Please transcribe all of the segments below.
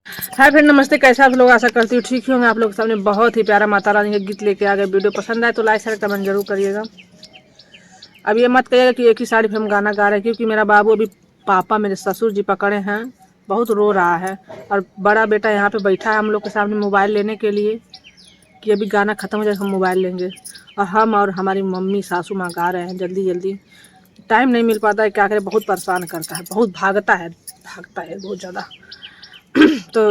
Hi friend, नमस्ते। कैसे आप लोग? आशा करती हूँ ठीक ही होंगे। आप लोग के सामने बहुत ही प्यारा माता रानी का गीत लेके आ गए। वीडियो पसंद आए तो लाइक शेयर कमेंट जरूर करिएगा। अब ये मत कहिएगा कि एक ही साड़ी पे हम गाना गा रहे हैं, क्योंकि मेरा बाबू अभी पापा मेरे ससुर जी पकड़े हैं, बहुत रो रहा है। और बड़ा बेटा यहाँ पे बैठा है हम लोग के सामने मोबाइल लेने के लिए कि अभी गाना ख़त्म हो जाए हम मोबाइल लेंगे। और हम और हमारी मम्मी सासू माँ गा रहे हैं जल्दी जल्दी। टाइम नहीं मिल पाता है, क्या करें। बहुत परेशान करता है, बहुत भागता है बहुत ज़्यादा। तो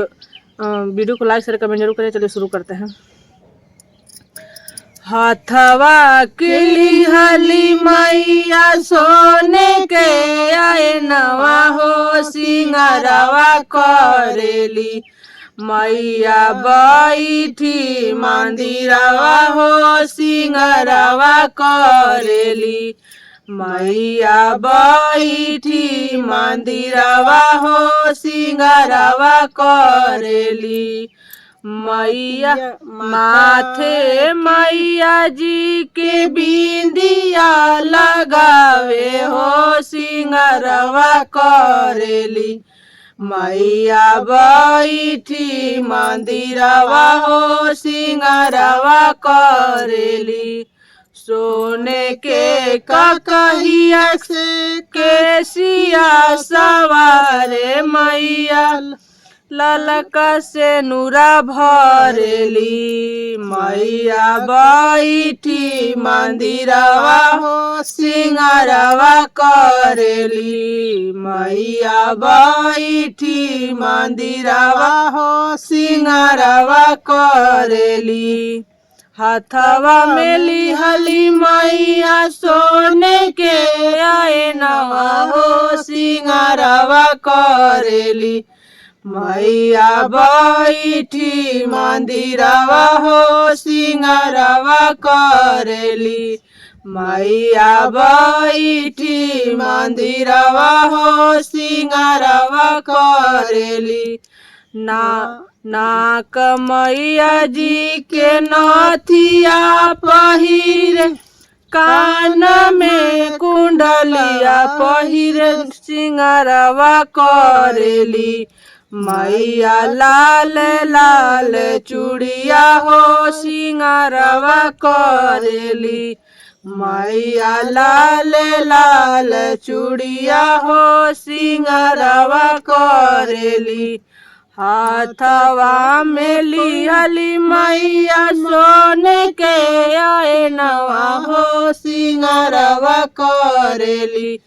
वीडियो को लाइक शेयर कमेंट जरूर करें। चलिए शुरू करते हैं। हथवा किली हली मैया सोने के आए नवा हो सिंगरवा करेली। मैया बैठी मंदिरवा हो सिंगरवा करेली। मैया बैठी मंदिरवा हो सिंगरवा करेली। मैया माथे मैया जी के बिंदिया लगावे हो सिंगरवा करेली। मैया बैठी मंदिरवा हो सिंगरवा करेली। सोने के ककहिया से केसिया सवारे मैया ललका से नूरा भरेली। मैया बैठी मंदिरवा हो सिंगरवा करेली। मैया बैठी मंदिरवा हो सिंगरवा करेली। हथवा में लिहली मैया सोने के आए नवा हो सिंगरवा करेली। मैया बैठी मंदिरवा हो सिंगरवा करेली। मैया बैठी मंदिरवा हो सिंगरवा करेली। नाक मैया जी के नथिया पहिरे, कान में कुंडलिया पहिरे सिंगरवा करेली। मैया लाल लाल चूड़िया हो सिंगरवा करेली। मैया लाल लाल चूड़िया हो सिंगरवा करेली। हाथवा में लिहली मैया सोने के आए नवा हो सिंगरवा करेली।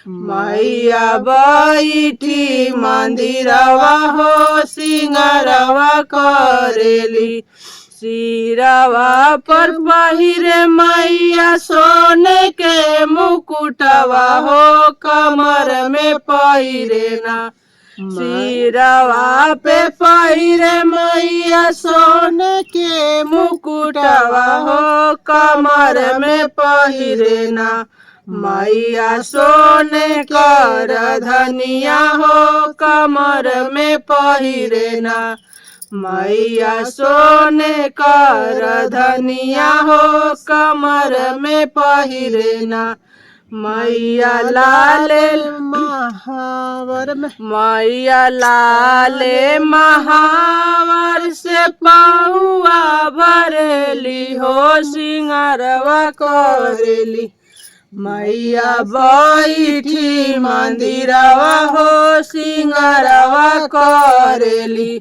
मैया बैठी मंदिरवा हो सिंगरवा करेली। सिरवा पर पहिरे मैया सोने के मुकुटवा हो कमर में पहिरे ना। सिरवा पे पहिरे मैया सोने के मुकुटवा हो कमर में पहिरे ना। मैया सोने कर धनिया हो कमर में पहिरे ना। मैया सोने कर धनिया हो कमर में पहिरे ना। मैया लाल महावर में मैया लाल महावर से पौआ भरेली हो सिंगरवा करेली। मैया बैठी मंदिरवा हो सिंगरवा करेली।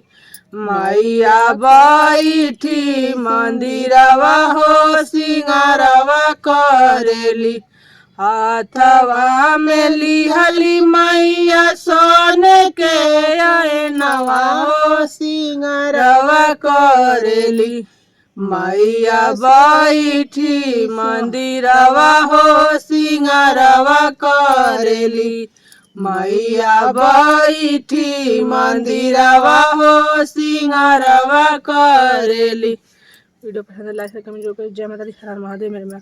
मैया बैठी मंदिरवा हो सिंगरवा करेली। हाथवा में लिहली मैया सोने के आए नवा हो सिंगरवा करेली। मैया बैठी मंदिरवा हो सिंगरवा करेली। मैया बैठी मंदिरवा हो सिंगरवा करेली। वीडियो पसंद है लाइक कमेंट जरूर करें। जय माता दी, हर हर महादेव। मेरे में